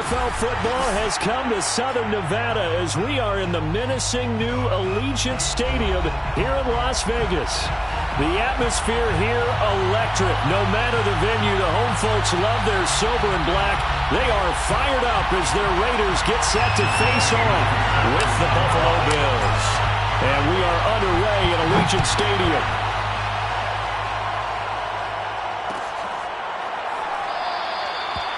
NFL football has come to Southern Nevada as we are in the menacing new Allegiant Stadium here in Las Vegas. The atmosphere here electric. No matter the venue, the home folks love their silver and black. They are fired up as their Raiders get set to face off with the Buffalo Bills. And we are underway at Allegiant Stadium.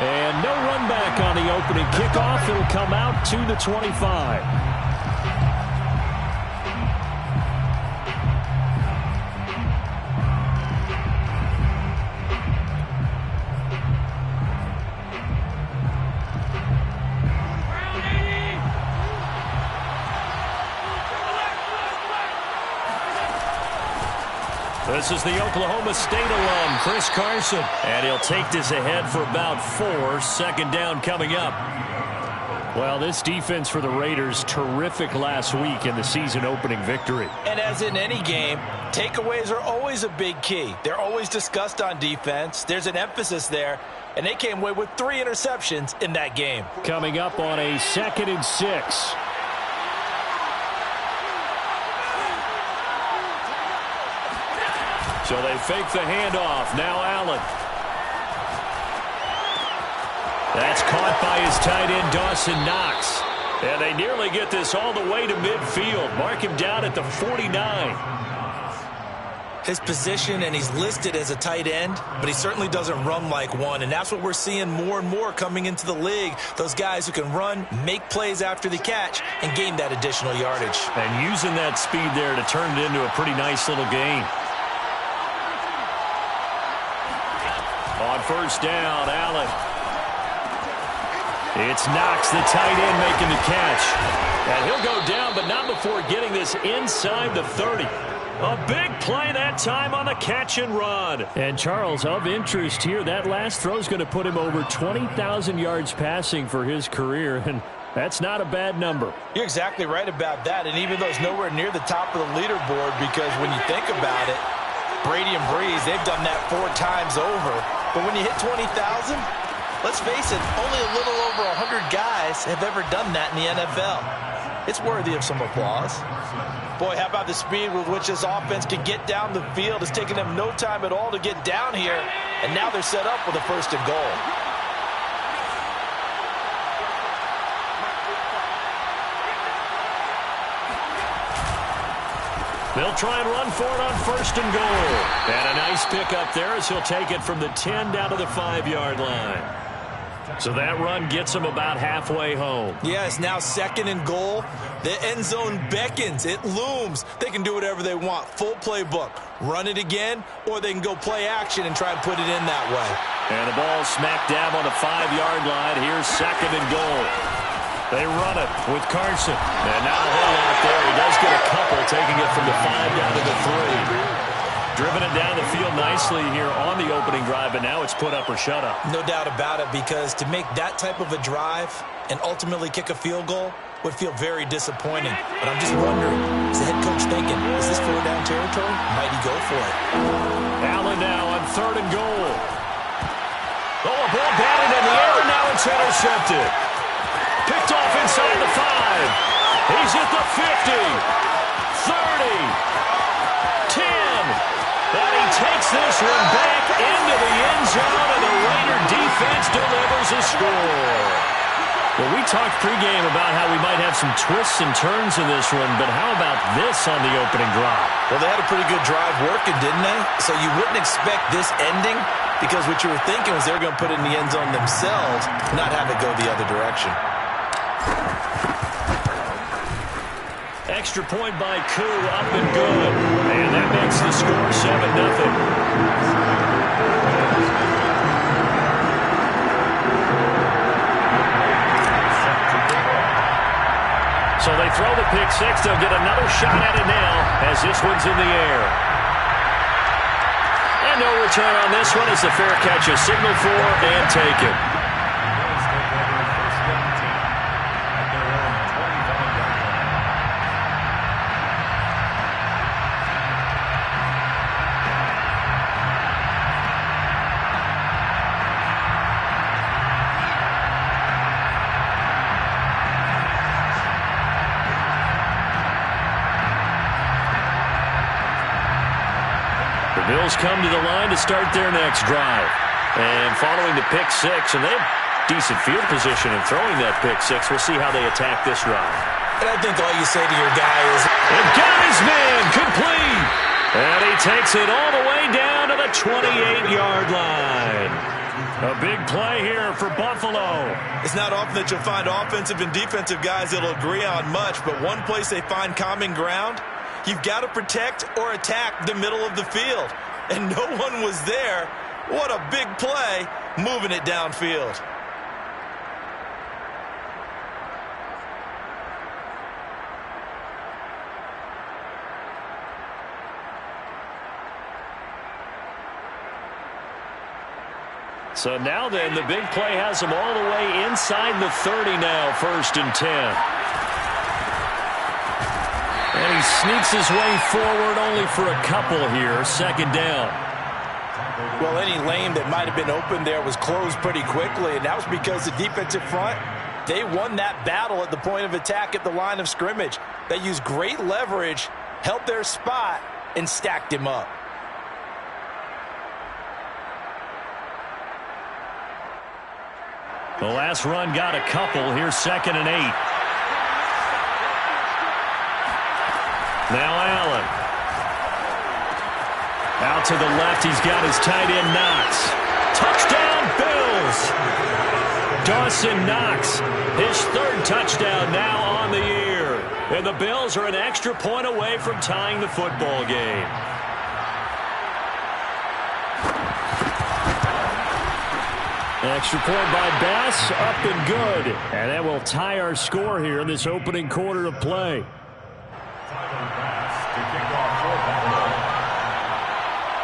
And no run back on the opening kickoff. It'll come out to the 25. This is the Oklahoma State alum, Chris Carson. And he'll take this ahead for about 4. Second down coming up. Well, this defense for the Raiders, terrific last week in the season-opening victory. And as in any game, takeaways are always a big key. They're always discussed on defense. There's an emphasis there. And they came away with 3 interceptions in that game. Coming up on a 2nd and 6. So they fake the handoff. Now Allen. That's caught by his tight end, Dawson Knox. And they nearly get this all the way to midfield. Mark him down at the 49. His position, and he's listed as a tight end, but he certainly doesn't run like one. And that's what we're seeing more and more coming into the league. Those guys who can run, make plays after the catch, and gain that additional yardage. And using that speed there to turn it into a pretty nice little game. On first down, Allen. It's Knox, the tight end, making the catch. And he'll go down, but not before getting this inside the 30. A big play that time on the catch and run. And Charles, of interest here, that last throw is going to put him over 20,000 yards passing for his career. And that's not a bad number. You're exactly right about that. And even though it's nowhere near the top of the leaderboard, because when you think about it, Brady and Breeze, they've done that 4 times over. But when you hit 20,000, let's face it, only a little over 100 guys have ever done that in the NFL. It's worthy of some applause. Boy, how about the speed with which this offense can get down the field? It's taken them no time at all to get down here, and now they're set up with a 1st and goal. They'll try and run for it on 1st and goal. And a nice pickup there as he'll take it from the 10 down to the 5-yard line. So that run gets him about halfway home. Yeah, it's now 2nd and goal. The end zone beckons. It looms. They can do whatever they want. Full playbook. Run it again, or they can go play action and try and put it in that way. And the ball smack dab on the 5-yard line. Here's 2nd and goal. They run it with Carson. And not a whole lot there. He does get a couple, taking it from the 5 down to the 3. Driven it down the field nicely here on the opening drive, but now it's put up or shut up. No doubt about it, because to make that type of a drive and ultimately kick a field goal would feel very disappointing. But I'm just wondering, is the head coach thinking, is this 4-down territory? Might he go for it? Allen now on 3rd and goal. Oh, a ball batted in the air, and now it's intercepted. Picked off inside the 5. He's at the 50, 30, 10. And he takes this one back into the end zone, and the Raider defense delivers a score. Well, we talked pregame about how we might have some twists and turns in this one, but how about this on the opening drive? Well, they had a pretty good drive working, didn't they? So you wouldn't expect this ending, because what you were thinking was they were going to put it in the end zone themselves, not have it go the other direction. Extra point by Koo, up and good. And that makes the score 7-0. So they throw the pick 6. They'll get another shot at it now as this one's in the air. And no return on this one as the fair catch is signaled for and taken. come to the line to start their next drive. And following the pick six, and they have decent field position in throwing that pick six. We'll see how they attack this drive. And I think all you say to your guy is, and got his man complete. And he takes it all the way down to the 28-yard line. A big play here for Buffalo. It's not often that you'll find offensive and defensive guys that'll agree on much, but one place they find common ground, you've got to protect or attack the middle of the field. And no one was there. What a big play, moving it downfield. So now then, the big play has him all the way inside the 30 now, 1st and 10. And he sneaks his way forward only for a couple here, 2nd down. Well, any lane that might have been open there was closed pretty quickly, and that was because the defensive front, they won that battle at the point of attack at the line of scrimmage. They used great leverage, held their spot, and stacked him up. The last run got a couple. Here's 2nd and 8. Now Allen. Out to the left. He's got his tight end Knox. Touchdown Bills. Dawson Knox. His 3rd touchdown now on the year. And the Bills are an extra point away from tying the football game. Extra point by Bass, up and good. And that will tie our score here in this opening quarter of play.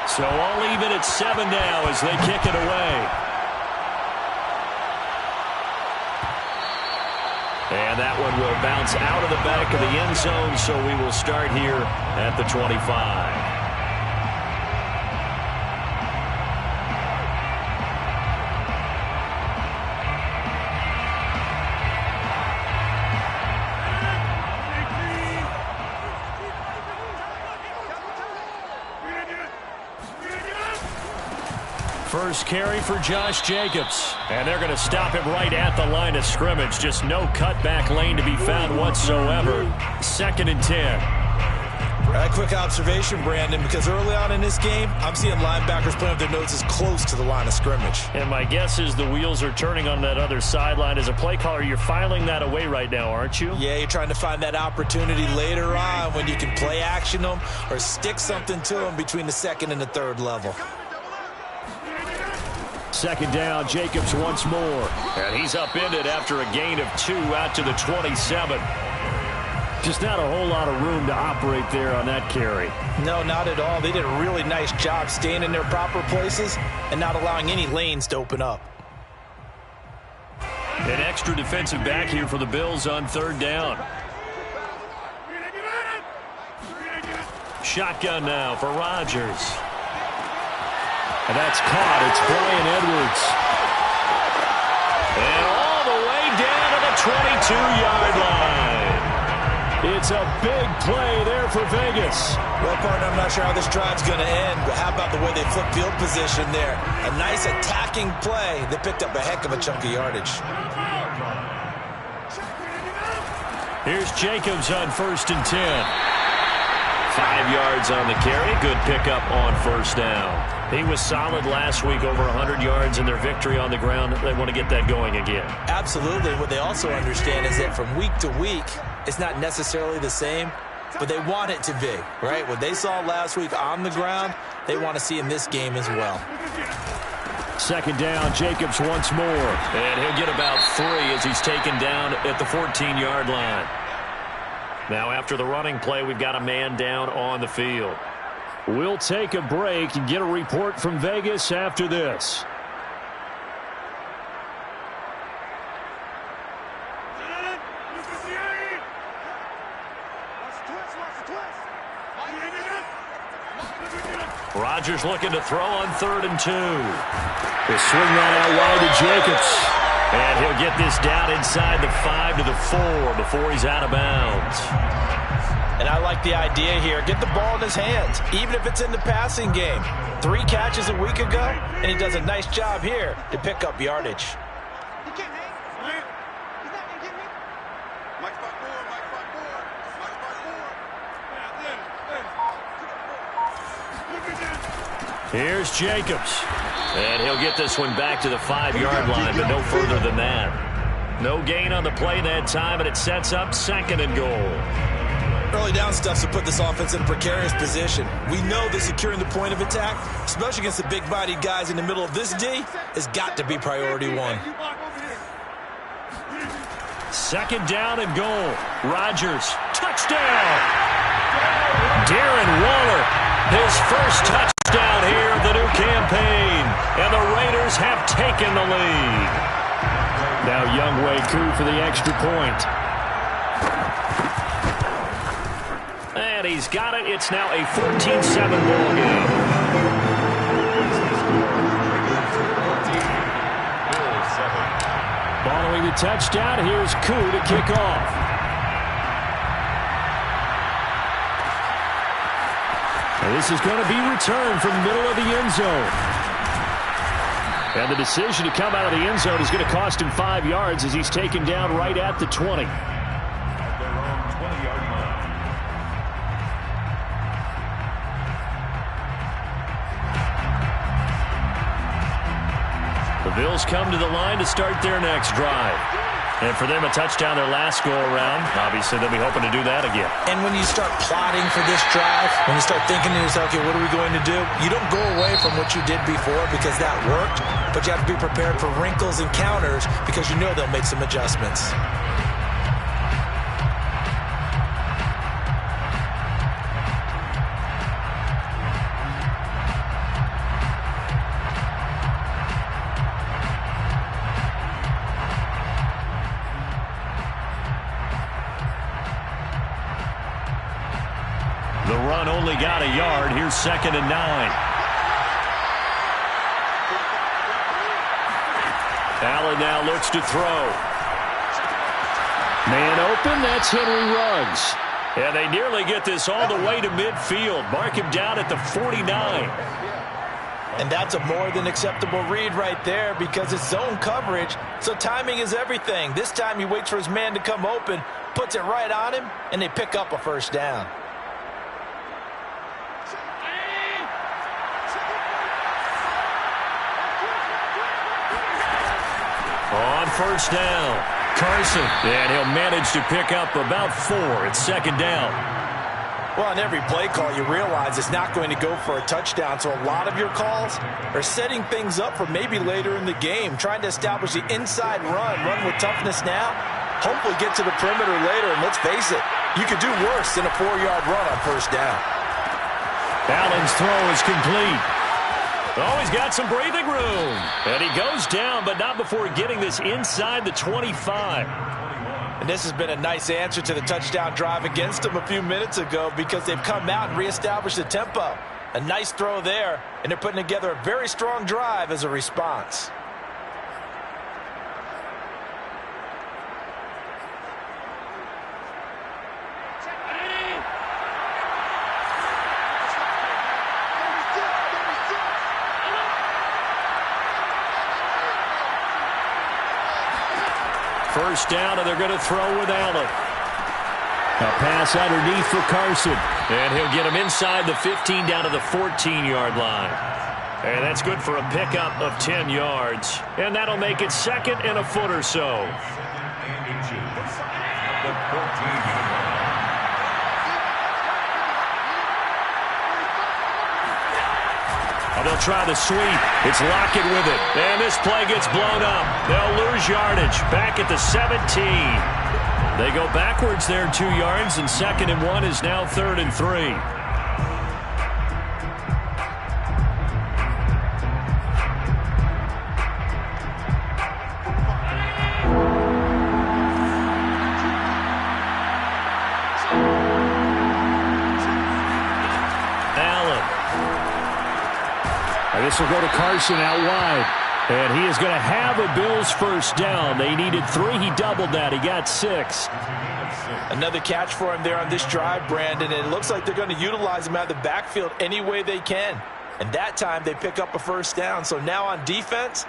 So all even at 7 now as they kick it away. And that one will bounce out of the back of the end zone, so we will start here at the 25. First carry for Josh Jacobs. And they're going to stop him right at the line of scrimmage. Just no cutback lane to be found whatsoever. 2nd and 10. A quick observation, Brandon, because early on in this game, I'm seeing linebackers playing with their noses close to the line of scrimmage. And my guess is the wheels are turning on that other sideline. As a play caller, you're filing that away right now, aren't you? Yeah, you're trying to find that opportunity later on when you can play action them or stick something to them between the 2nd and the 3rd level. 2nd down, Jacobs once more. And he's upended after a gain of 2 out to the 27. Just not a whole lot of room to operate there on that carry. No, not at all. They did a really nice job staying in their proper places and not allowing any lanes to open up. An extra defensive back here for the Bills on 3rd down. Shotgun now for Rodgers. And that's caught. It's Bryan Edwards. And all the way down to the 22-yard line. It's a big play there for Vegas. Well, partner, I'm not sure how this drive's going to end, but how about the way they flip field position there? A nice attacking play that picked up a heck of a chunk of yardage. Here's Jacobs on 1st and 10. 5 yards on the carry. Good pickup on 1st down. He was solid last week, over 100 yards in their victory on the ground. They want to get that going again. Absolutely. What they also understand is that from week to week, it's not necessarily the same, but they want it to be, right? What they saw last week on the ground, they want to see in this game as well. 2nd down, Jacobs once more. And he'll get about 3 as he's taken down at the 14-yard line. Now after the running play, we've got a man down on the field. We'll take a break and get a report from Vegas after this. Rodgers looking to throw on 3rd and 2. He'll swing that out wide to Jacobs. And he'll get this down inside the 5 to the 4 before he's out of bounds. And I like the idea here. Get the ball in his hands, even if it's in the passing game. 3 catches a week ago, and he does a nice job here to pick up yardage. Here's Jacobs. And he'll get this one back to the 5-yard line, but no further than that. No gain on the play that time, and it sets up 2nd and goal. Early down stuff to put this offense in a precarious position. We know that securing the point of attack, especially against the big-bodied guys in the middle of this D, has got to be priority 1. 2nd down and goal. Rodgers, touchdown! Darren Waller, his first touchdown here of the new campaign. And the Raiders have taken the lead. Now Younghoe Koo for the extra point. And he's got it. It's now a 14-7 ball game. Following the touchdown, here's Koo to kick off. And this is going to be returned from the middle of the end zone. And the decision to come out of the end zone is going to cost him 5 yards as he's taken down right at the 20. The Bills come to the line to start their next drive. And for them, a touchdown their last go-around. Obviously, they'll be hoping to do that again. And when you start plotting for this drive, when you start thinking to yourself, okay, what are we going to do? You don't go away from what you did before because that worked, but you have to be prepared for wrinkles and counters because you know they'll make some adjustments. The run only got a yard. Here's 2nd and 9. Allen now looks to throw. Man open, that's Henry Ruggs. And they nearly get this all the way to midfield. Mark him down at the 49. And that's a more than acceptable read right there because it's zone coverage, so timing is everything. This time he waits for his man to come open, puts it right on him, and they pick up a 1st down. On 1st down, Carson. And he'll manage to pick up about 4. It's 2nd down. Well, on every play call, you realize it's not going to go for a touchdown. So a lot of your calls are setting things up for maybe later in the game, trying to establish the inside run with toughness now, hopefully get to the perimeter later. And let's face it, you could do worse than a 4-yard run on 1st down. Allen's throw is complete. Oh, he's got some breathing room. And he goes down, but not before getting this inside the 25. And this has been a nice answer to the touchdown drive against them a few minutes ago because they've come out and reestablished the tempo. A nice throw there, and they're putting together a very strong drive as a response. First down, and they're going to throw with Allen. A pass underneath for Carson. And he'll get him inside the 15 down to the 14-yard line. And that's good for a pickup of 10 yards. And that'll make it 2nd and a foot or so. They'll try the sweep. It's Lockett with it. And this play gets blown up. They'll lose yardage. Back at the 17. They go backwards there 2 yards, and 2nd and 1 is now 3rd and 3. This will go to Carson out wide. And he is going to have a Bills first down. They needed 3. He doubled that. He got 6. Another catch for him there on this drive, Brandon. And it looks like they're going to utilize him out of the backfield any way they can. And that time they pick up a first down. So now on defense,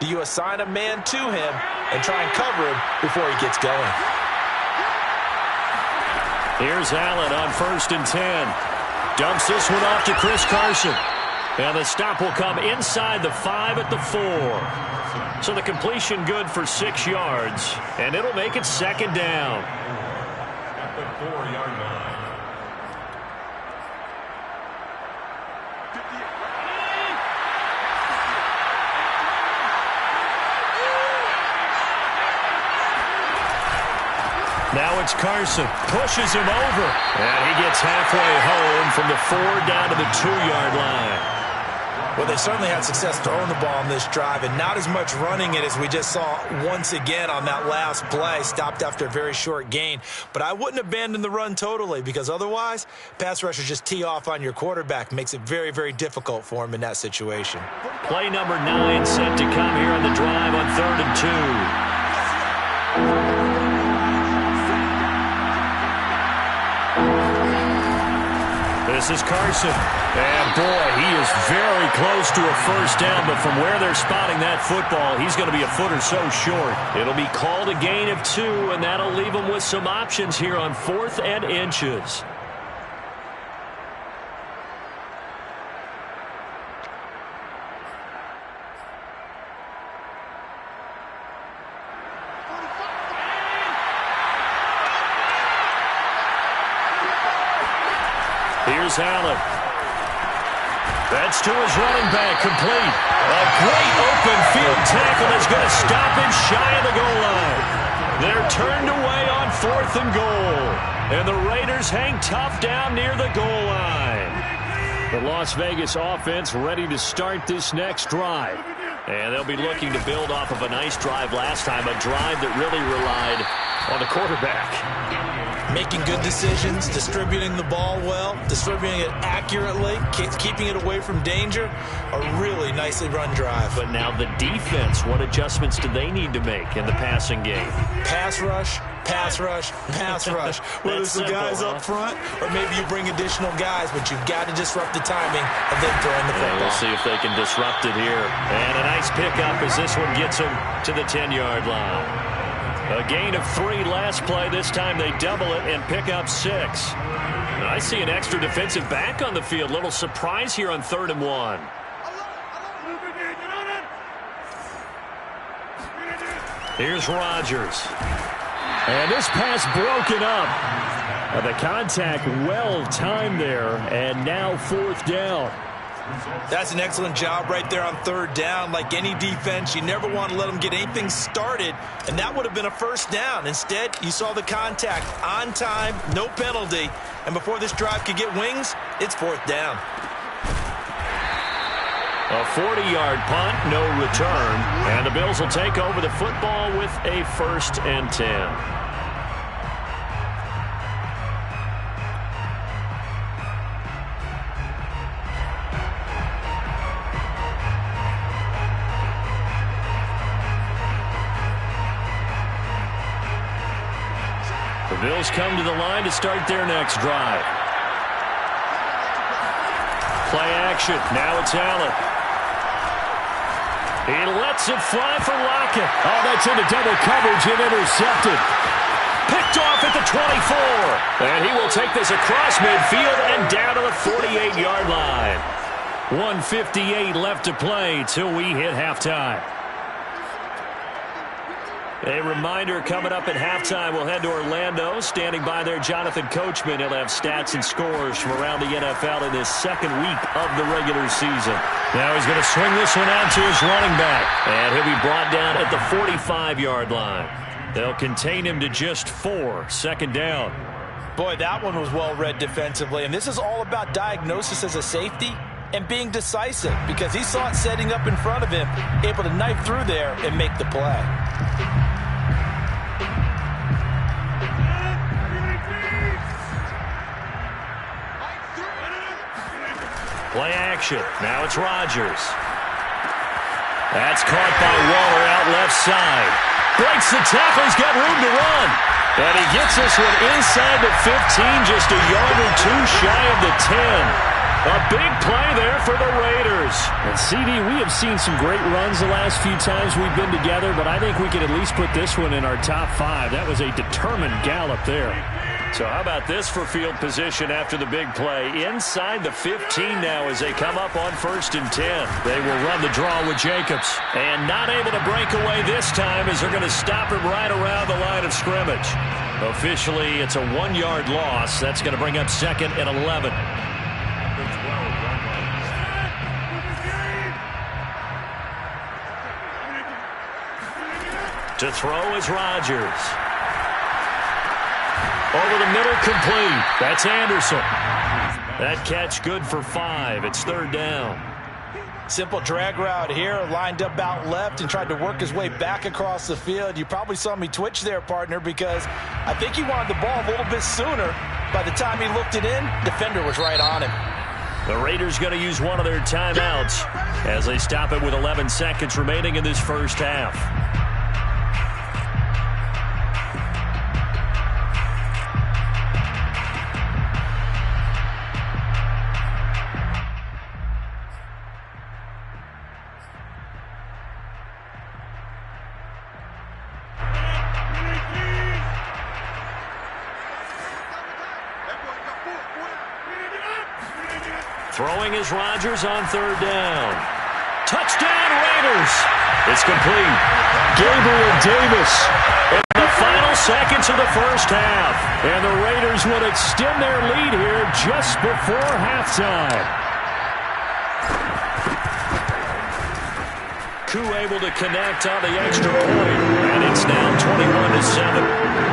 do you assign a man to him and try and cover him before he gets going? Here's Allen on 1st and 10. Dumps this one off to Chris Carson. And the stop will come inside the 5 at the 4. So the completion good for 6 yards. And it'll make it 2nd down. At the 4-yard line. Now it's Carson. Pushes him over. And he gets halfway home from the 4 down to the 2-yard line. Well, they certainly had success throwing the ball on this drive, and not as much running it as we just saw once again on that last play. Stopped after a very short gain. But I wouldn't abandon the run totally, because otherwise, pass rushers just tee off on your quarterback. Makes it very, very difficult for him in that situation. Play number 9 set to come here on the drive on 3rd and 2. This is Carson. And, boy, he is very close to a first down, but from where they're spotting that football, he's going to be a foot or so short. It'll be called a gain of 2, and that'll leave him with some options here on 4th and inches. Here's Allen. That's to his running back, complete. A great open field tackle is going to stop him shy of the goal line. They're turned away on 4th and goal. And the Raiders hang tough down near the goal line. The Las Vegas offense ready to start this next drive. And they'll be looking to build off of a nice drive last time, a drive that really relied on the quarterback. Making good decisions, distributing the ball well, distributing it accurately, keeping it away from danger. A really nicely run drive. But now the defense, what adjustments do they need to make in the passing game? Pass rush, pass rush, pass rush. Whether it's the guys up front or maybe you bring additional guys, but you've got to disrupt the timing of them throwing the football. We'll see if they can disrupt it here. And a nice pickup as this one gets them to the 10-yard line. A gain of 3 last play. This time they double it and pick up 6. And I see an extra defensive back on the field. Little surprise here on 3rd and 1. Here's Rodgers. And this pass broken up. The contact well timed there. And now 4th down. That's an excellent job right there on 3rd down. Like any defense, you never want to let them get anything started, and that would have been a first down. Instead, you saw the contact on time, no penalty, and before this drive could get wings, it's 4th down. A 40-yard punt, no return, and the Bills will take over the football with a 1st and 10. The Bills come to the line to start their next drive. Play action. Now it's Allen. He lets it fly for Lockett. Oh, that's into double coverage and intercepted. Picked off at the 24. And he will take this across midfield and down to the 48-yard line. 1:58 left to play till we hit halftime. A reminder coming up at halftime, we'll head to Orlando. Standing by there, Jonathan Coachman. He'll have stats and scores from around the NFL in this 2nd week of the regular season. Now he's going to swing this one out to his running back. And he'll be brought down at the 45-yard line. They'll contain him to just 4. 2nd down. Boy, that one was well read defensively. And this is all about diagnosis as a safety and being decisive, because he saw it setting up in front of him, able to knife through there and make the play. Play action. Now it's Rodgers. That's caught by Waller out left side. Breaks the tackle. He's got room to run. And he gets this one inside the 15, just a yard or two shy of the 10. A big play there for the Raiders. And CD, we have seen some great runs the last few times we've been together, but I think we could at least put this one in our top 5. That was a determined gallop there. So how about this for field position after the big play? Inside the 15 now as they come up on 1st and 10. They will run the draw with Jacobs. And not able to break away this time as they're going to stop him right around the line of scrimmage. Officially, it's a 1-yard loss. That's going to bring up 2nd and 11. To throw is Rodgers. Over the middle, complete. That's Anderson. That catch good for 5. It's 3rd down. Simple drag route here, lined up out left and tried to work his way back across the field. You probably saw me twitch there, partner, because I think he wanted the ball a little bit sooner. By the time he looked it in, defender was right on him. The Raiders going to use one of their timeouts as they stop it with 11 seconds remaining in this first half. Throwing is Rodgers on 3rd down. Touchdown, Raiders. It's complete. Gabriel Davis in the final seconds of the first half. And the Raiders will extend their lead here just before halftime. Koo able to connect on the extra point. And it's now 21-7.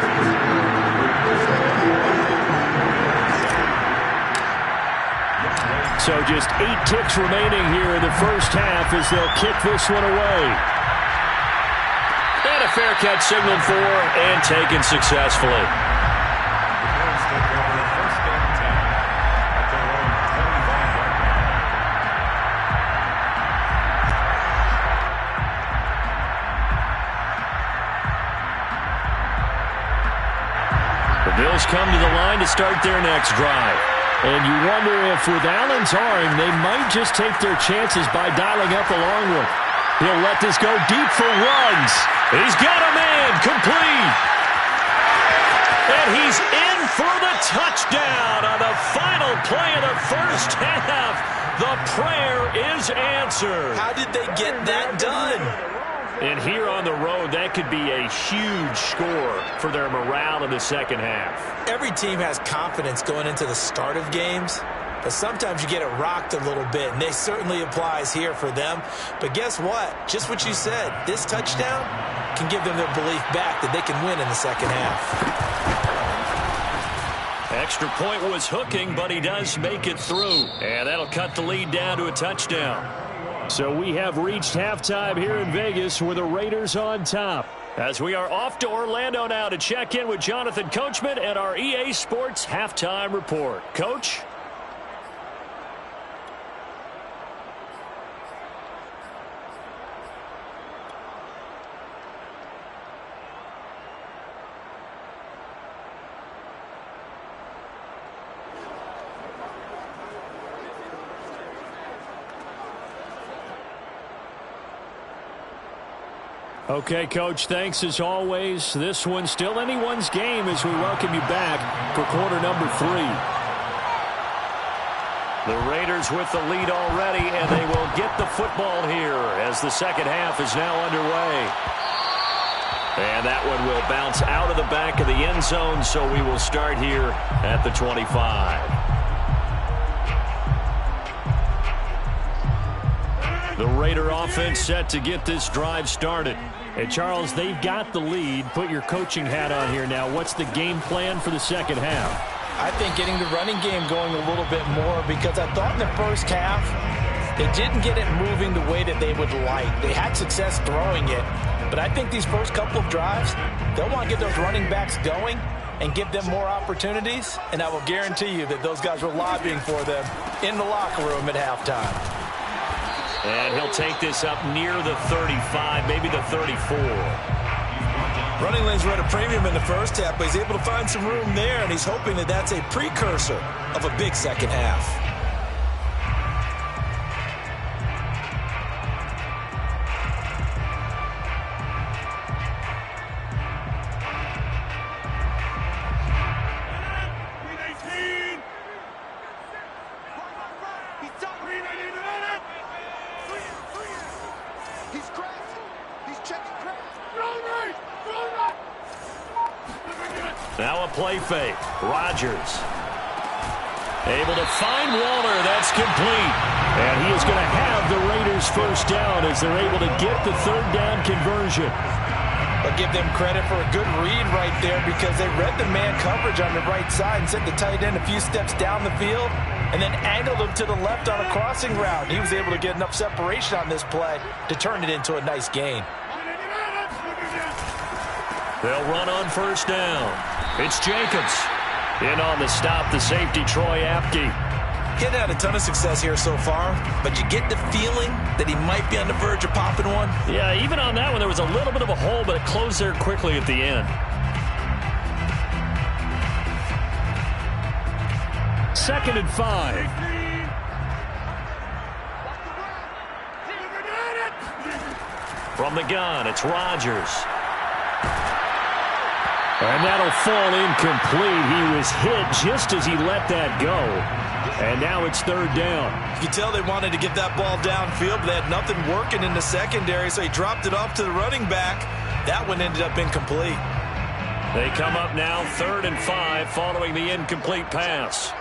So just 8 ticks remaining here in the first half as they'll kick this one away. And a fair catch signaled for and taken successfully. The Bills come to the line to start their next drive. And you wonder if with Allen's arm, they might just take their chances by dialing up a long one. He'll let this go deep for runs. He's got a man complete. And he's in for the touchdown on the final play of the first half. The prayer is answered. How did they get that done? And here on the road, that could be a huge score for their morale in the second half. Every team has confidence going into the start of games, but sometimes you get it rocked a little bit, and this certainly applies here for them. But guess what? Just what you said, this touchdown can give them their belief back that they can win in the second half. Extra point was hooking, but he does make it through. And that'll cut the lead down to a touchdown. So we have reached halftime here in Vegas with the Raiders on top. As we are off to Orlando now to check in with Jonathan Coachman and our EA Sports Halftime Report. Coach? Okay, Coach, thanks as always. This one's still anyone's game as we welcome you back for quarter number 3. The Raiders with the lead already, and they will get the football here as the second half is now underway. And that one will bounce out of the back of the end zone, so we will start here at the 25. The Raider offense set to get this drive started. Hey, Charles, they've got the lead. Put your coaching hat on here now. What's the game plan for the second half? I think getting the running game going a little bit more, because I thought in the first half they didn't get it moving the way that they would like. They had success throwing it, but I think these first couple of drives, they'll want to get those running backs going and give them more opportunities, and I will guarantee you that those guys were lobbying for them in the locker room at halftime. And he'll take this up near the 35, maybe the 34. Running lanes were at a premium in the first half, but he's able to find some room there, and he's hoping that that's a precursor of a big second half. Now a play fake. Rodgers. Able to find Waller. That's complete. And he is going to have the Raiders first down as they're able to get the third down conversion. I'll give them credit for a good read right there because they read the man coverage on the right side and sent the tight end a few steps down the field and then angled him to the left on a crossing route. He was able to get enough separation on this play to turn it into a nice gain. They'll run on first down. It's Jacobs. In on the stop, the safety, Troy Apke. He hasn't had a ton of success here so far, but you get the feeling that he might be on the verge of popping one. Yeah, even on that one, there was a little bit of a hole, but it closed there quickly at the end. Second and 5. From the gun, it's Rodgers. And that'll fall incomplete. He was hit just as he let that go. And now it's third down. You can tell they wanted to get that ball downfield, but they had nothing working in the secondary, so he dropped it off to the running back. That one ended up incomplete. They come up now, 3rd and 5, following the incomplete pass.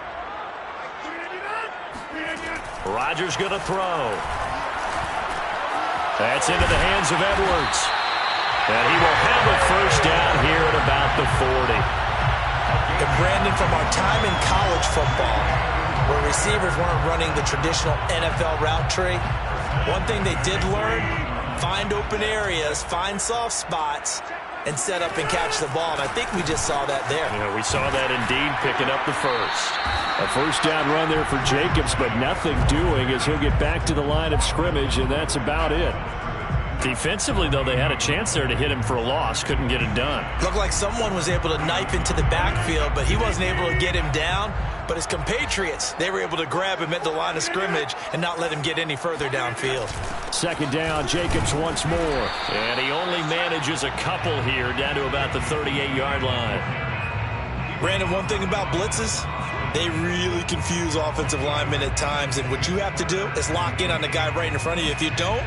Rodgers going to throw. That's into the hands of Edwards. And he will have a first down here at about the 40. And Brandon, from our time in college football, where receivers weren't running the traditional NFL route tree, one thing they did learn, find open areas, find soft spots, and set up and catch the ball. And I think we just saw that there. Yeah, we saw that indeed, picking up the first. A first down run there for Jacobs, but nothing doing as he'll get back to the line of scrimmage, and that's about it. Defensively, though, they had a chance there to hit him for a loss. Couldn't get it done. Looked like someone was able to knife into the backfield, but he wasn't able to get him down. But his compatriots, they were able to grab him at the line of scrimmage and not let him get any further downfield. Second down, Jacobs once more. And he only manages a couple here down to about the 38-yard line. Brandon, one thing about blitzes, they really confuse offensive linemen at times. And what you have to do is lock in on the guy right in front of you. If you don't,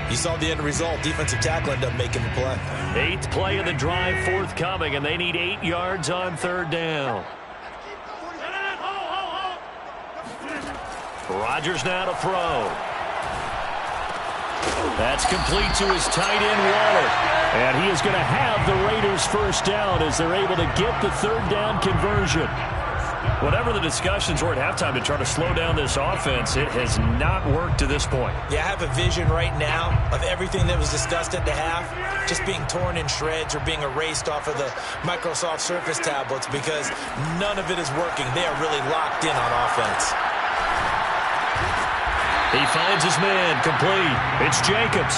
you saw the end result. Defensive tackle ended up making the play. 8th play of the drive forthcoming, and they need 8 yards on third down. Rodgers now to throw. That's complete to his tight end, Waller. And he is going to have the Raiders first down as they're able to get the third down conversion. Whatever the discussions were at halftime to try to slow down this offense, it has not worked to this point. Yeah, I have a vision right now of everything that was discussed at the half just being torn in shreds or being erased off of the Microsoft Surface tablets because none of it is working. They are really locked in on offense. He finds his man, complete. It's Jacobs.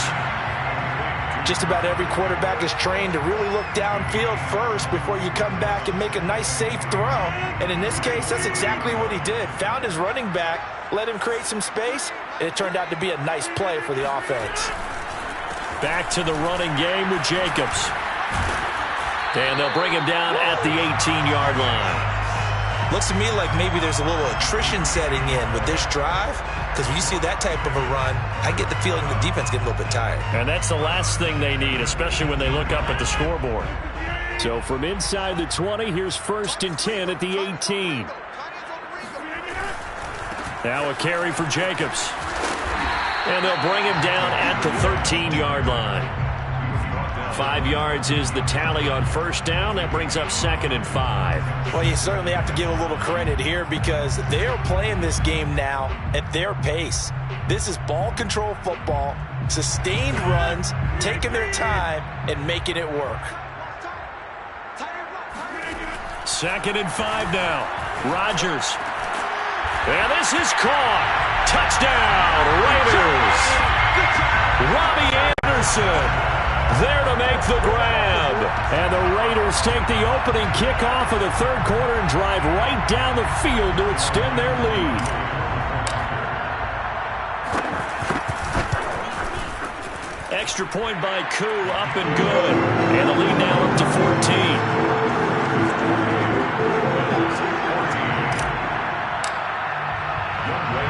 Just about every quarterback is trained to really look downfield first before you come back and make a nice, safe throw. And in this case, that's exactly what he did. Found his running back, let him create some space, and it turned out to be a nice play for the offense. Back to the running game with Jacobs. And they'll bring him down at the 18-yard line. Looks to me like maybe there's a little attrition setting in with this drive. Because when you see that type of a run, I get the feeling the defense gets a little bit tired. And that's the last thing they need, especially when they look up at the scoreboard. So from inside the 20, here's 1st and 10 at the 18. Now a carry for Jacobs. And they'll bring him down at the 13-yard line. 5 yards is the tally on first down. That brings up 2nd and 5. Well, you certainly have to give a little credit here because they are playing this game now at their pace. This is ball control football, sustained runs, taking their time, and making it work. 2nd and 5 now. Rodgers. And this is caught. Touchdown, Raiders. Robbie Anderson there to make the grab. And the Raiders take the opening kickoff of the third quarter and drive right down the field to extend their lead. Extra point by Koo, up and good. And the lead now up to 14.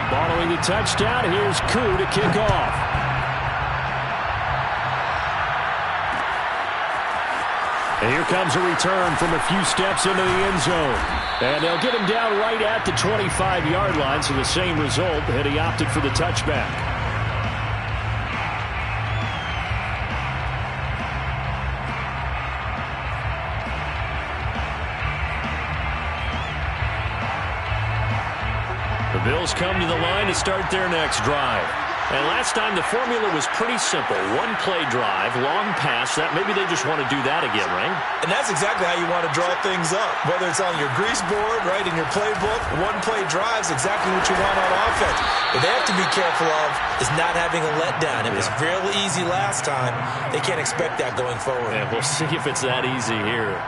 Following the touchdown, here's Koo to kick off. And here comes a return from a few steps into the end zone. And they'll get him down right at the 25-yard line, so the same result, had he opted for the touchback. The Bills come to the line to start their next drive. And last time the formula was pretty simple. One play drive, long pass. That maybe they just want to do that again, right? And that's exactly how you want to draw things up. Whether it's on your grease board, right, in your playbook, one play drive is exactly what you want on offense. What they have to be careful of is not having a letdown. It was real easy last time. They can't expect that going forward. Yeah, we'll see if it's that easy here.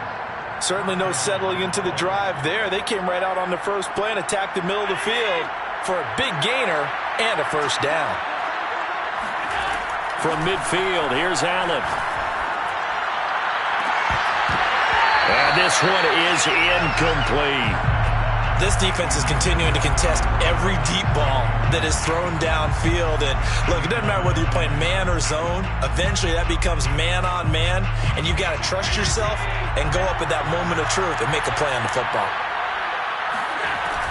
Certainly no settling into the drive there. They came right out on the first play and attacked the middle of the field for a big gainer and a first down. From midfield, here's Allen. And this one is incomplete. This defense is continuing to contest every deep ball that is thrown downfield. And look, it doesn't matter whether you're playing man or zone. Eventually that becomes man on man, and you got to trust yourself and go up at that moment of truth and make a play on the football.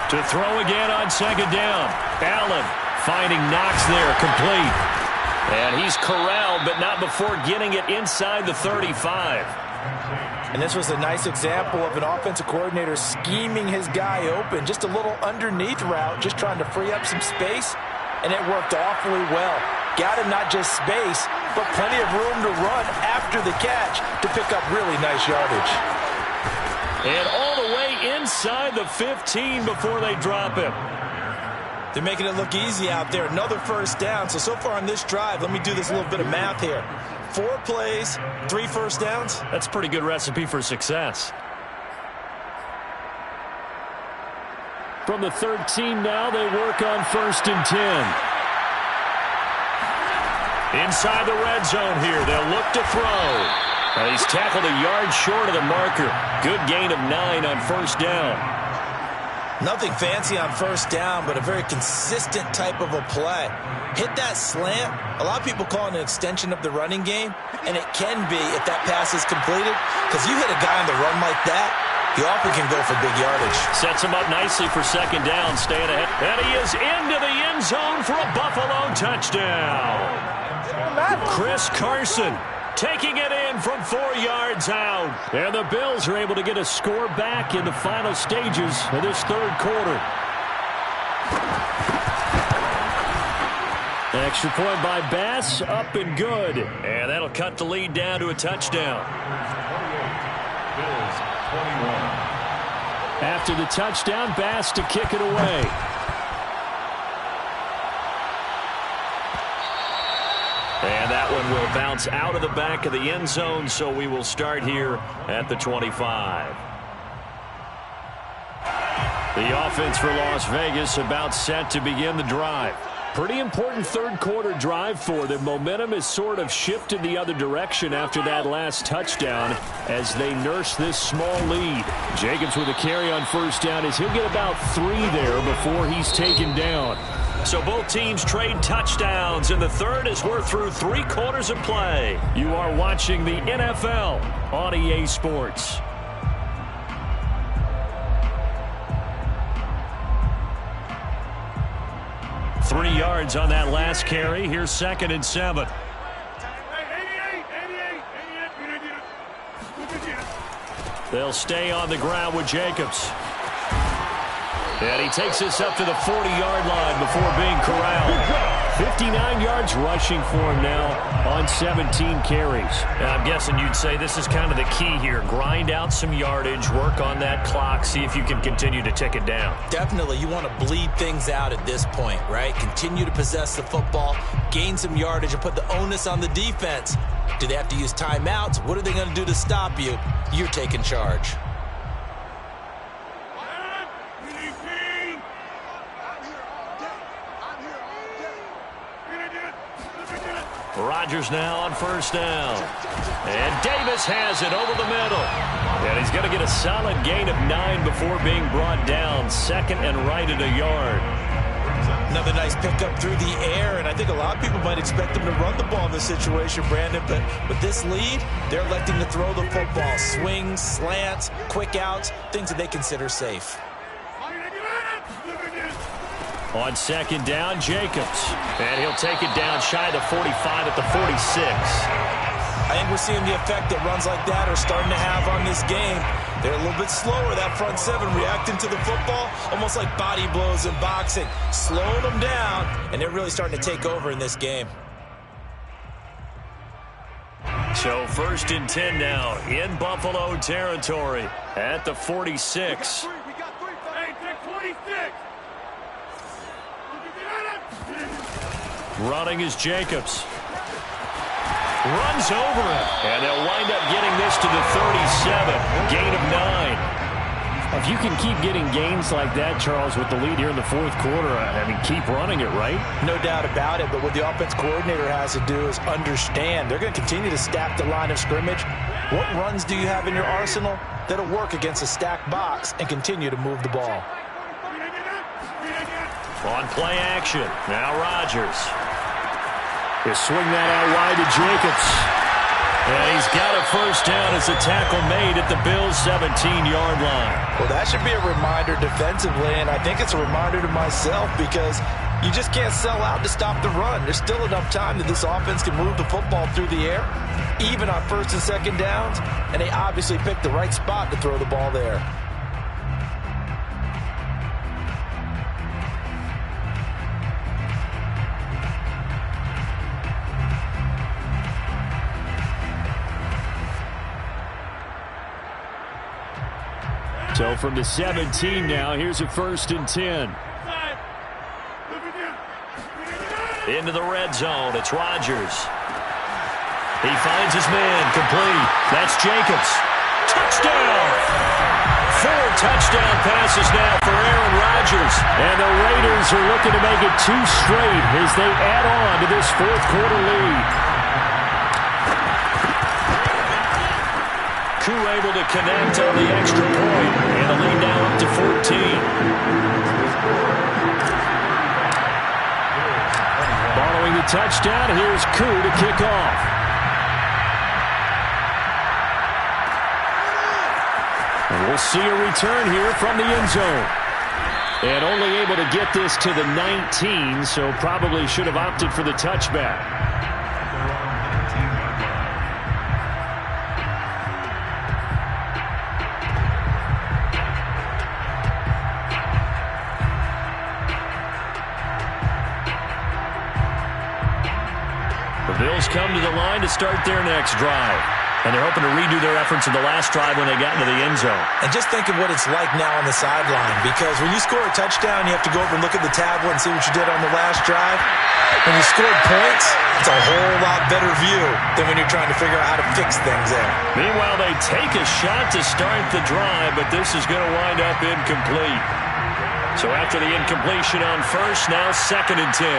To throw again on second down. Allen finding Knox there, complete. And he's corralled, but not before getting it inside the 35. And this was a nice example of an offensive coordinator scheming his guy open. Just a little underneath route, just trying to free up some space, and it worked awfully well. Got him not just space, but plenty of room to run after the catch to pick up really nice yardage. And all the way inside the 15 before they drop him. They're making it look easy out there. Another first down. So far on this drive, let me do this little bit of math here. 4 plays, 3 first downs. That's a pretty good recipe for success. From the 13 now, they work on 1st and 10. Inside the red zone here, they'll look to throw. And he's tackled a yard short of the marker. Good gain of 9 on 1st down. Nothing fancy on 1st down, but a very consistent type of a play. Hit that slant. A lot of people call it an extension of the running game, and it can be if that pass is completed, because you hit a guy on the run like that, he often can go for big yardage. Sets him up nicely for 2nd down, staying ahead. And he is into the end zone for a Buffalo touchdown. Chris Carson taking it in from 4 yards out. And the Bills are able to get a score back in the final stages of this 3rd quarter. Extra point by Bass, up and good. And that'll cut the lead down to a touchdown. Bills 21. After the touchdown, Bass to kick it away. And that one will bounce out of the back of the end zone, so we will start here at the 25. The offense for Las Vegas about set to begin the drive. Pretty important 3rd quarter drive for them. Momentum is sort of shifted the other direction after that last touchdown as they nurse this small lead. Jacobs with a carry on 1st down as he'll get about 3 there before he's taken down. So both teams trade touchdowns, and the 3rd as we're through 3 quarters of play. You are watching the NFL on EA Sports. Three yards on that last carry. Here's 2nd and 7. They'll stay on the ground with Jacobs. And he takes this up to the 40-yard line before being corralled. 59 yards rushing for him now on 17 carries. Now, I'm guessing you'd say this is kind of the key here. Grind out some yardage, work on that clock, see if you can continue to tick it down. Definitely, you want to bleed things out at this point, right? Continue to possess the football, gain some yardage, and put the onus on the defense. Do they have to use timeouts? What are they going to do to stop you? You're taking charge. Rodgers now on first down. And Davis has it over the middle. And he's going to get a solid gain of 9 before being brought down. Second and right at a yard. Another nice pickup through the air, and I think a lot of people might expect them to run the ball in this situation, Brandon, but with this lead, they're electing to throw the football. Swings, slants, quick outs, things that they consider safe. On second down, Jacobs. And he'll take it down shy of the 45 at the 46. I think we're seeing the effect that runs like that are starting to have on this game. They're a little bit slower, that front seven, reacting to the football, almost like body blows in boxing, slowing them down, and they're really starting to take over in this game. So first and 10 now in Buffalo territory at the 46. Running is Jacobs. Runs over it. And they'll wind up getting this to the 37. Gain of 9. If you can keep getting gains like that, Charles, with the lead here in the fourth quarter, I mean, keep running it, right? No doubt about it, but what the offense coordinator has to do is understand. They're going to continue to stack the line of scrimmage. What runs do you have in your arsenal that'll work against a stacked box and continue to move the ball? On play action. Now Rodgers. He'll swing that out wide to Jacobs. And he's got a first down as a tackle made at the Bills' 17-yard line. Well, that should be a reminder defensively, and I think it's a reminder to myself because you just can't sell out to stop the run. There's still enough time that this offense can move the football through the air, even on first and second downs, and they obviously picked the right spot to throw the ball there. So from the 17 now, here's a first and 10. Into the red zone, it's Rodgers. He finds his man, complete. That's Jacobs. Touchdown! 4 touchdown passes now for Aaron Rodgers. And the Raiders are looking to make it 2 straight as they add on to this fourth quarter lead. Able to connect on the extra point, and the lead now up to 14. Following the touchdown, here's Koo to kick off. And we'll see a return here from the end zone. And only able to get this to the 19, so probably should have opted for the touchback. Bills come to the line to start their next drive. And they're hoping to redo their efforts in the last drive when they got into the end zone. And just think of what it's like now on the sideline, because when you score a touchdown, you have to go over and look at the tablet and see what you did on the last drive. When you scored points, it's a whole lot better view than when you're trying to figure out how to fix things there. Meanwhile, they take a shot to start the drive, but this is going to wind up incomplete. So after the incompletion on first, now second and 10.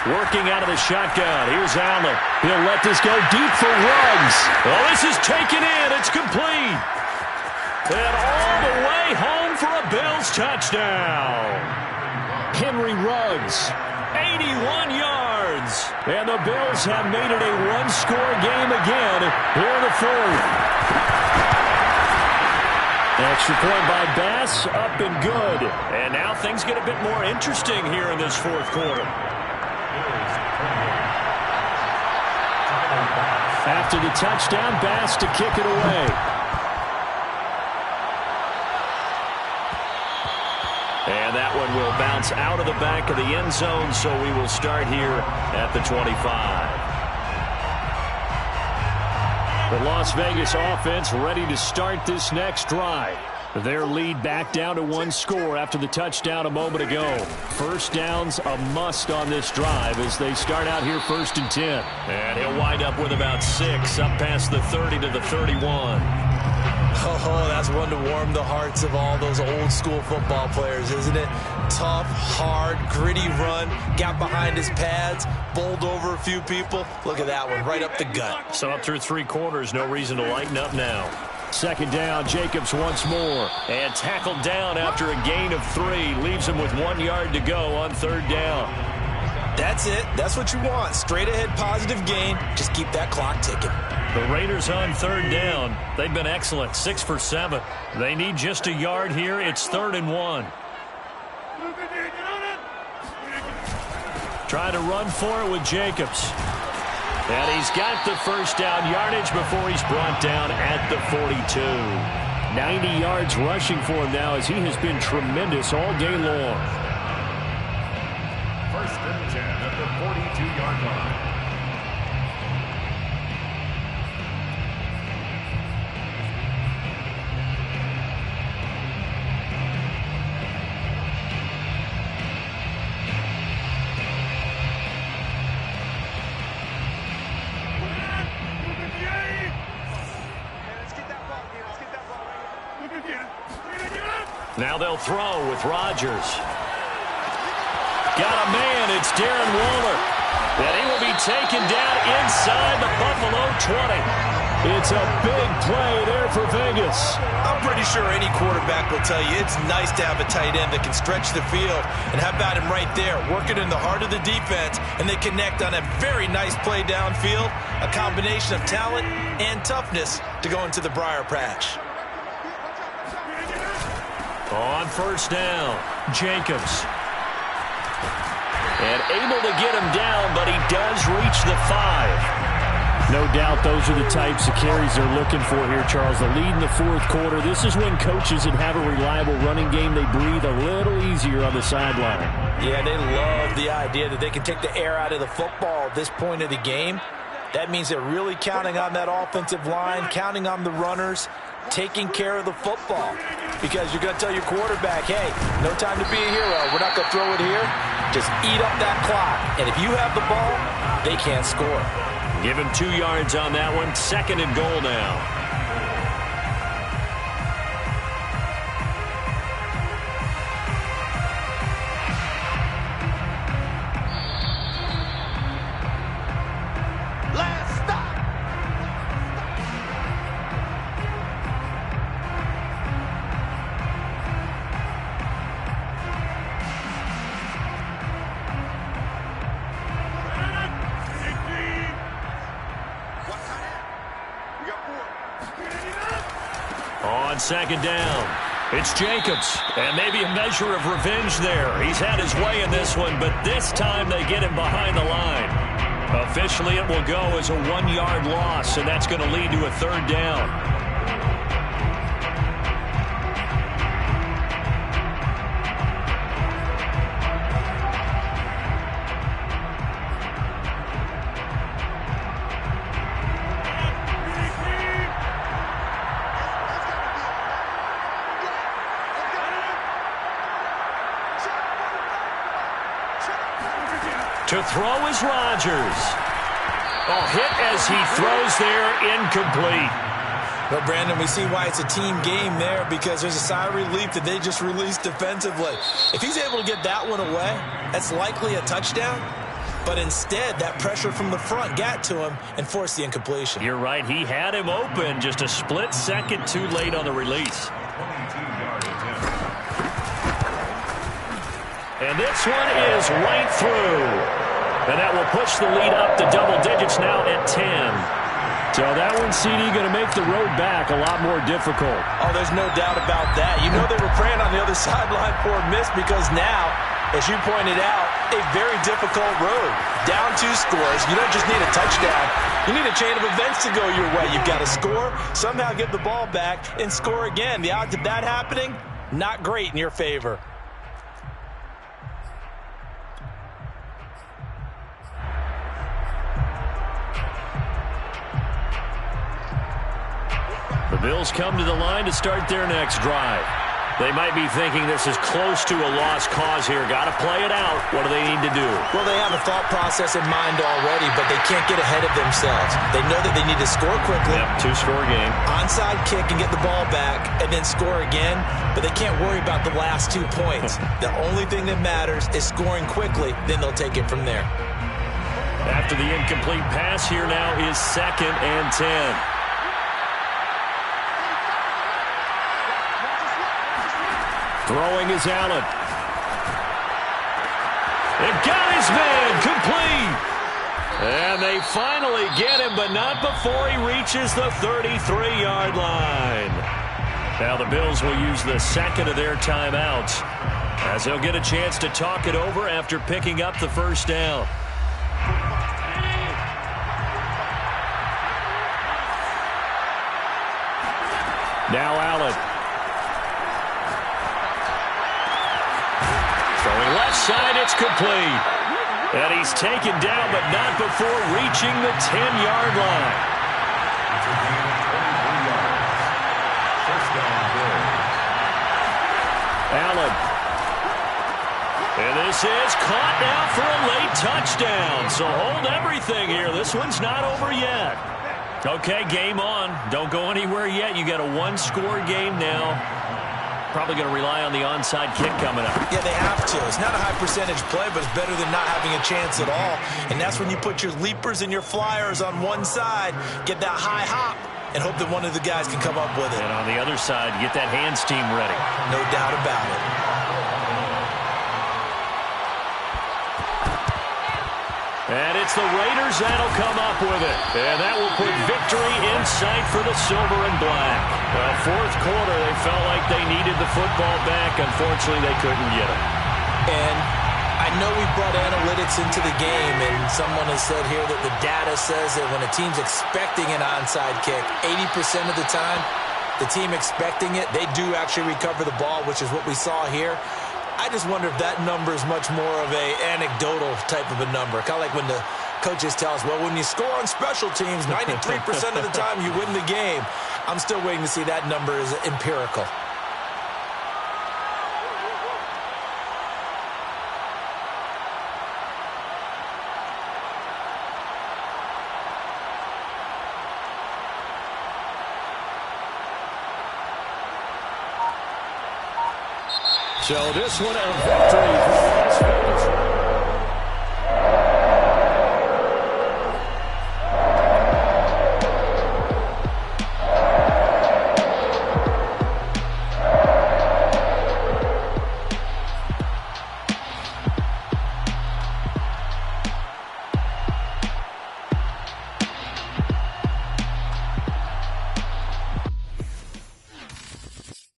Working out of the shotgun. Here's Allen. He'll let this go deep for Ruggs. Oh, this is taken in. It's complete. And all the way home for a Bills touchdown. Henry Ruggs, 81 yards. And the Bills have made it a one-score game again here in the fourth. Extra point by Bass, up and good. And now things get a bit more interesting here in this fourth quarter. After the touchdown, Bass to kick it away. And that one will bounce out of the back of the end zone, so we will start here at the 25. The Las Vegas offense ready to start this next drive. Their lead back down to one score after the touchdown a moment ago. First down's a must on this drive as they start out here 1st and 10. And he'll wind up with about 6 up past the 30 to the 31. Oh, that's one to warm the hearts of all those old-school football players, isn't it? Tough, hard, gritty run, got behind his pads, bowled over a few people. Look at that one, right up the gut. So up through 3 quarters, no reason to lighten up now. Second down, Jacobs once more. And tackled down after a gain of 3. Leaves him with 1 yard to go on 3rd down. That's it. That's what you want. Straight ahead positive gain. Just keep that clock ticking. The Raiders on 3rd down. They've been excellent, 6 for 7. They need just a yard here. It's 3rd and 1. Try to run for it with Jacobs. And he's got the first down yardage before he's brought down at the 42. 90 yards rushing for him now as he has been tremendous all day long. 1st and 10 at the 42-yard line. Now they'll throw with Rodgers. Got a man. It's Darren Waller. And he will be taken down inside the Buffalo 20. It's a big play there for Vegas. I'm pretty sure any quarterback will tell you it's nice to have a tight end that can stretch the field. And how about him right there, working in the heart of the defense, and they connect on a very nice play downfield, a combination of talent and toughness to go into the briar patch. On 1st down, Jacobs. And able to get him down, but he does reach the 5. No doubt those are the types of carries they're looking for here, Charles. The lead in the 4th quarter. This is when coaches that have a reliable running game, they breathe a little easier on the sideline. Yeah, they love the idea that they can take the air out of the football at this point of the game. That means they're really counting on that offensive line, counting on the runners, taking care of the football. Because you're going to tell your quarterback, hey, no time to be a hero. We're not going to throw it here. Just eat up that clock. And if you have the ball, they can't score. Give him 2 yards on that one. 2nd and goal now. On 2nd down, it's Jacobs, and maybe a measure of revenge there. He's had his way in this one, but this time they get him behind the line. Officially, it will go as a 1-yard loss, and that's going to lead to a 3rd down. To throw is Rodgers. Oh, hit as he throws there, incomplete. But, Brandon, we see why it's a team game there, because there's a sigh of relief that they just released defensively. If he's able to get that one away, that's likely a touchdown. But instead, that pressure from the front got to him and forced the incompletion. You're right. He had him open, just a split second too late on the release. And this one is right through. And that will push the lead up to double digits now at 10. So that one, CD, going to make the road back a lot more difficult. Oh, there's no doubt about that. You know they were praying on the other sideline for a miss, because now, as you pointed out, a very difficult road. Down 2 scores. You don't just need a touchdown. You need a chain of events to go your way. You've got to score, somehow get the ball back, and score again. The odds of that happening, not great in your favor. Bills come to the line to start their next drive. They might be thinking this is close to a lost cause here. Got to play it out. What do they need to do? Well, they have a thought process in mind already, but they can't get ahead of themselves. They know that they need to score quickly. Yep, two-score game. Onside kick and get the ball back and then score again, but they can't worry about the last 2 points. The only thing that matters is scoring quickly, then they'll take it from there. After the incomplete pass, here now is 2nd and 10. Throwing is Allen. They've got his man complete. And they finally get him, but not before he reaches the 33-yard line. Now the Bills will use the second of their timeouts as they'll get a chance to talk it over after picking up the first down. Now Allen. Throwing left side, it's complete. And he's taken down, but not before reaching the 10-yard line. Allen. And this is caught now for a late touchdown. So hold everything here. This one's not over yet. Okay, game on. Don't go anywhere yet. You got a one-score game now. Probably going to rely on the onside kick coming up. Yeah, they have to. It's not a high percentage play, but it's better than not having a chance at all. And that's when you put your leapers and your flyers on one side, get that high hop, and hope that one of the guys can come up with it. And on the other side, get that hands team ready. No doubt about it. And it's the Raiders that'll come up with it. And that will put victory in sight for the silver and black. Well, fourth quarter, they felt like they needed the football back. Unfortunately, they couldn't get it. And I know we brought analytics into the game, and someone has said here that the data says that when a team's expecting an onside kick, 80% of the time, the team expecting it, they do actually recover the ball, which is what we saw here. I just wonder if that number is much more of a anecdotal type of a number. Kind of like when the coaches tell us, well, when you score on special teams, 93% of the time you win the game. I'm still waiting to see that number is empirical. So this one a victory for Las Vegas.